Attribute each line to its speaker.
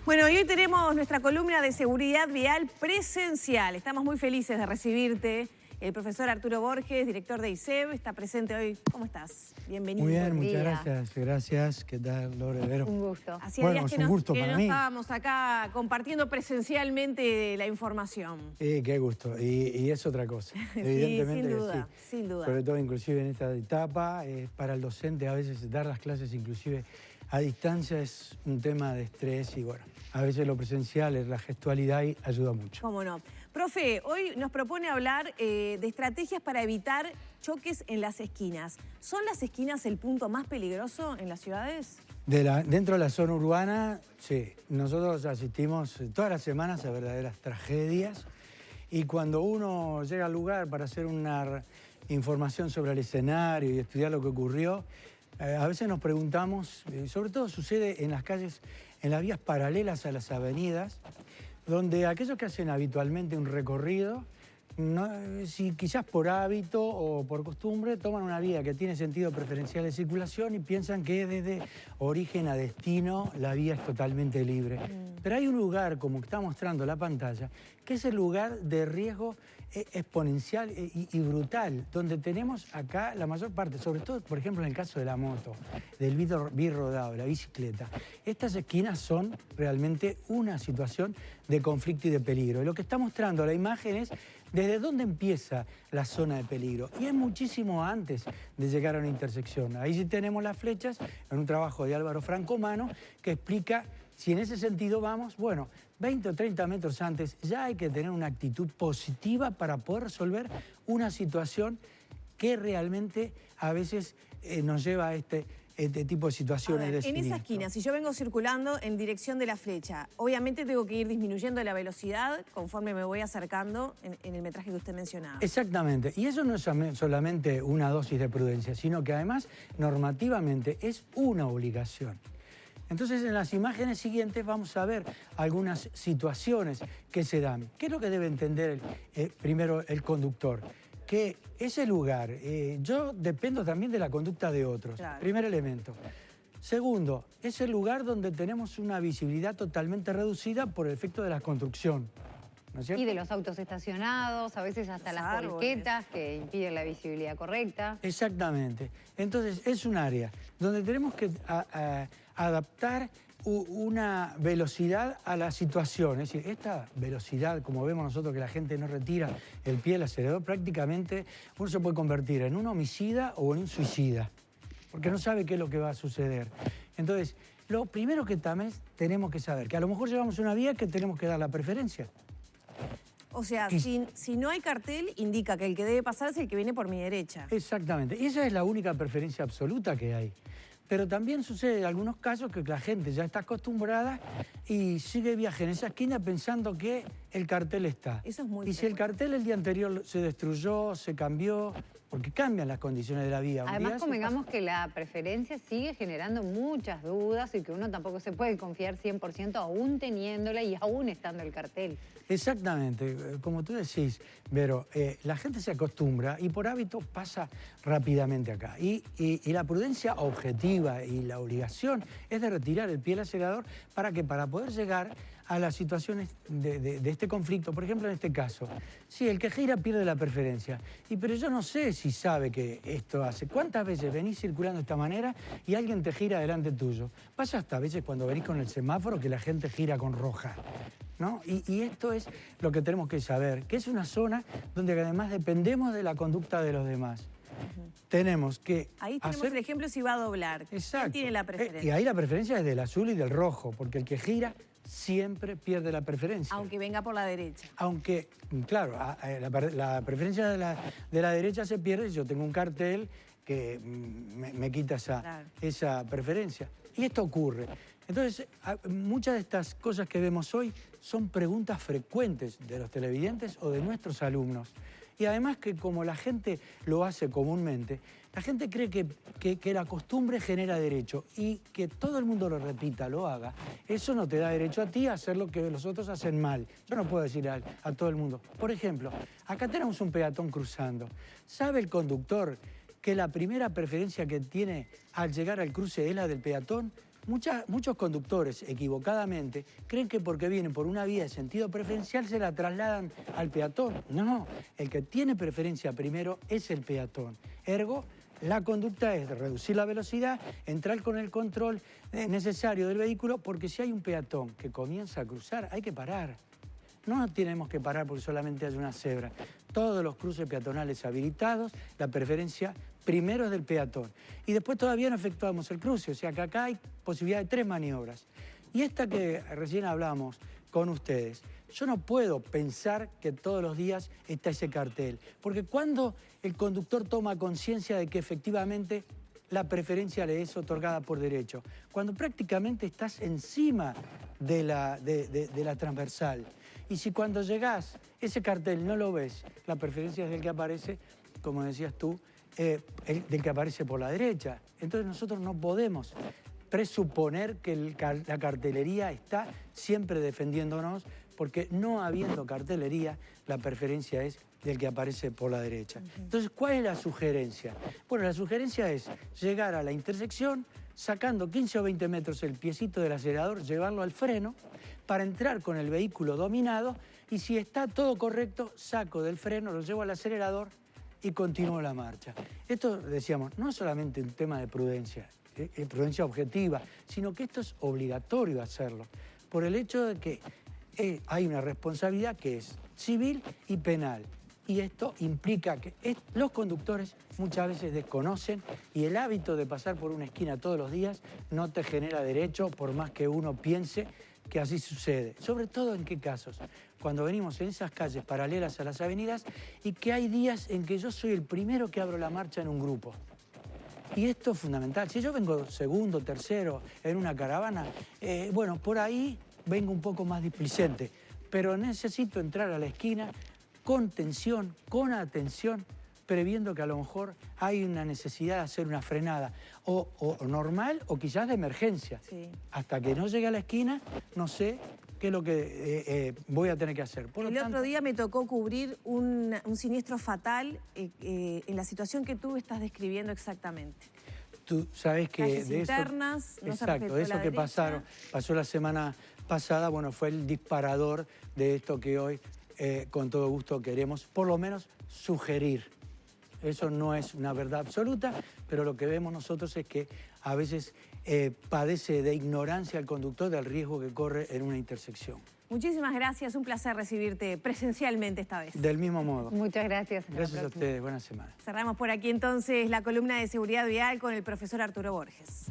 Speaker 1: Bueno, y hoy tenemos nuestra columna de seguridad vial presencial. Estamos muy felices de recibirte. El profesor Arturo Borges, director de ISEB, está presente hoy. ¿Cómo estás? Bienvenido.
Speaker 2: Muy bien, muchas gracias. Gracias. ¿Qué tal, Lore Vero?
Speaker 3: Un gusto.
Speaker 1: Hacía días que
Speaker 2: un gusto
Speaker 1: que
Speaker 2: para
Speaker 1: no
Speaker 2: mí.
Speaker 1: estábamos acá compartiendo presencialmente la información.
Speaker 2: Qué gusto. Y es otra cosa. Evidentemente
Speaker 1: sin duda,
Speaker 2: que sí.
Speaker 1: sin duda.
Speaker 2: Sobre todo inclusive en esta etapa, para el docente a veces dar las clases inclusive a distancia es un tema de estrés y bueno, a veces lo presencial es la gestualidad y ayuda mucho.
Speaker 1: ¿Cómo no? Profe, hoy nos propone hablar de estrategias para evitar choques en las esquinas. ¿Son las esquinas el punto más peligroso en las ciudades?
Speaker 2: Dentro de la zona urbana, sí. Nosotros asistimos todas las semanas a verdaderas tragedias y cuando uno llega al lugar para hacer una información sobre el escenario y estudiar lo que ocurrió, a veces nos preguntamos, sobre todo sucede en las calles, en las vías paralelas a las avenidas, donde aquellos que hacen habitualmente un recorrido, si quizás por hábito o por costumbre, toman una vía que tiene sentido preferencial de circulación y piensan que desde origen a destino la vía es totalmente libre. Pero hay un lugar, como está mostrando la pantalla, que es el lugar de riesgo exponencial y brutal, donde tenemos acá la mayor parte, sobre todo, por ejemplo, en el caso de la moto, del birrodado, de la bicicleta. Estas esquinas son realmente una situación de conflicto y de peligro. Y lo que está mostrando la imagen es desde dónde empieza la zona de peligro. Y es muchísimo antes de llegar a una intersección. Ahí sí tenemos las flechas, en un trabajo de Álvaro Francomano, que explica si en ese sentido vamos, bueno, 20 o 30 metros antes ya hay que tener una actitud positiva para poder resolver una situación que realmente a veces nos lleva a este tipo de situaciones de
Speaker 1: en
Speaker 2: siniestro.
Speaker 1: esa esquina, si yo vengo circulando en dirección de la flecha, obviamente tengo que ir disminuyendo la velocidad conforme me voy acercando en el metraje que usted mencionaba.
Speaker 2: Exactamente. Y eso no es solamente una dosis de prudencia, sino que además normativamente es una obligación. Entonces, en las imágenes siguientes vamos a ver algunas situaciones que se dan. ¿Qué es lo que debe entender primero el conductor? Que ese lugar, yo dependo también de la conducta de otros. Claro. Primer elemento. Segundo, es el lugar donde tenemos una visibilidad totalmente reducida por el efecto de la construcción. ¿No es cierto?
Speaker 3: Y de los autos estacionados, a veces hasta las volquetas que impiden la visibilidad correcta.
Speaker 2: Exactamente. Entonces, es un área donde tenemos que adaptar una velocidad a la situación. Es decir, esta velocidad, como vemos nosotros que la gente no retira el pie del acelerador, prácticamente uno se puede convertir en un homicida o en un suicida, porque no sabe qué es lo que va a suceder. Entonces, lo primero que también tenemos que saber, que a lo mejor llevamos una vía que tenemos que dar la preferencia.
Speaker 1: O sea, si no hay cartel, indica que el que debe pasar es el que viene por mi derecha.
Speaker 2: Exactamente. Y esa es la única preferencia absoluta que hay. Pero también sucede en algunos casos que la gente ya está acostumbrada y sigue viaje en esa esquina pensando que el cartel está.
Speaker 1: Eso es muy
Speaker 2: Y si el cartel el día anterior se destruyó, se cambió, porque cambian las condiciones de la vía.
Speaker 3: Además, convengamos que la preferencia sigue generando muchas dudas y que uno tampoco se puede confiar 100% aún teniéndola y aún estando el cartel.
Speaker 2: Exactamente, como tú decís, Vero, la gente se acostumbra y por hábito pasa rápidamente acá. Y la prudencia objetiva y la obligación es de retirar el pie del acelerador para poder llegar a las situaciones de este conflicto. Por ejemplo, en este caso, sí, el que gira pierde la preferencia. Pero yo no sé si sabe que esto hace. ¿Cuántas veces venís circulando de esta manera y alguien te gira delante tuyo? Pasa hasta a veces cuando venís con el semáforo que la gente gira con roja, ¿no? Y esto es lo que tenemos que saber, que es una zona donde además dependemos de la conducta de los demás. Tenemos que
Speaker 1: ahí tenemos el ejemplo si va a doblar.
Speaker 2: Exacto.
Speaker 1: ¿Quién tiene la preferencia?
Speaker 2: Y ahí la preferencia es del azul y del rojo, porque el que gira siempre pierde la preferencia.
Speaker 1: Aunque venga por la derecha.
Speaker 2: Aunque, claro, la preferencia de la derecha se pierde si yo tengo un cartel que me quita esa preferencia. Y esto ocurre. Entonces, muchas de estas cosas que vemos hoy son preguntas frecuentes de los televidentes o de nuestros alumnos. Y además que como la gente lo hace comúnmente, la gente cree que la costumbre genera derecho y que todo el mundo lo repita, lo haga. Eso no te da derecho a ti a hacer lo que los otros hacen mal. Yo no puedo decir a todo el mundo. Por ejemplo, acá tenemos un peatón cruzando. ¿Sabe el conductor que la primera preferencia que tiene al llegar al cruce es la del peatón? Muchos conductores, equivocadamente, creen que porque vienen por una vía de sentido preferencial se la trasladan al peatón. No, el que tiene preferencia primero es el peatón. Ergo, la conducta es reducir la velocidad, entrar con el control necesario del vehículo, porque si hay un peatón que comienza a cruzar, hay que parar. No tenemos que parar porque solamente hay una cebra. Todos los cruces peatonales habilitados, la preferencia primero es del peatón. Y después todavía no efectuamos el cruce, o sea que acá hay posibilidad de 3 maniobras. Y esta que recién hablamos con ustedes, yo no puedo pensar que todos los días está ese cartel, porque cuando el conductor toma conciencia de que efectivamente la preferencia le es otorgada por derecho, cuando prácticamente estás encima de la transversal. Y si cuando llegás, ese cartel no lo ves, la preferencia es del que aparece, como decías tú, del que aparece por la derecha. Entonces nosotros no podemos presuponer que la cartelería está siempre defendiéndonos, porque no habiendo cartelería, la preferencia es del que aparece por la derecha. Entonces, ¿cuál es la sugerencia? Bueno, la sugerencia es llegar a la intersección, sacando 15 o 20 metros el piecito del acelerador, llevarlo al freno, para entrar con el vehículo dominado, y si está todo correcto, saco del freno, lo llevo al acelerador y continúo la marcha. Esto, decíamos, no es solamente un tema de prudencia, prudencia objetiva, sino que esto es obligatorio hacerlo, por el hecho de que hay una responsabilidad que es civil y penal. Y esto implica que los conductores muchas veces desconocen, y el hábito de pasar por una esquina todos los días no te genera derecho, por más que uno piense que así sucede. Sobre todo en qué casos, cuando venimos en esas calles paralelas a las avenidas y que hay días en que yo soy el primero que abro la marcha en un grupo. Y esto es fundamental. Si yo vengo segundo, tercero en una caravana, bueno, por ahí vengo un poco más displicente, pero necesito entrar a la esquina con tensión, con atención, previendo que a lo mejor hay una necesidad de hacer una frenada, o normal o quizás de emergencia.
Speaker 1: Sí.
Speaker 2: Hasta que no llegue a la esquina, no sé qué es lo que voy a tener que hacer.
Speaker 1: Otro día me tocó cubrir un siniestro fatal en la situación que tú estás describiendo exactamente.
Speaker 2: Tú sabes que
Speaker 1: calles
Speaker 2: de
Speaker 1: internas,
Speaker 2: eso,
Speaker 1: no se
Speaker 2: exacto,
Speaker 1: respetó
Speaker 2: de eso
Speaker 1: la
Speaker 2: que
Speaker 1: derecha.
Speaker 2: pasó la semana pasada, bueno, fue el disparador de esto que hoy con todo gusto queremos, por lo menos, sugerir. Eso no es una verdad absoluta, pero lo que vemos nosotros es que a veces padece de ignorancia el conductor del riesgo que corre en una intersección.
Speaker 1: Muchísimas gracias, un placer recibirte presencialmente esta vez.
Speaker 2: Del mismo modo.
Speaker 3: Muchas gracias.
Speaker 2: Gracias a ustedes, buena semana.
Speaker 1: Cerramos por aquí entonces la columna de seguridad vial con el profesor Arturo Borges.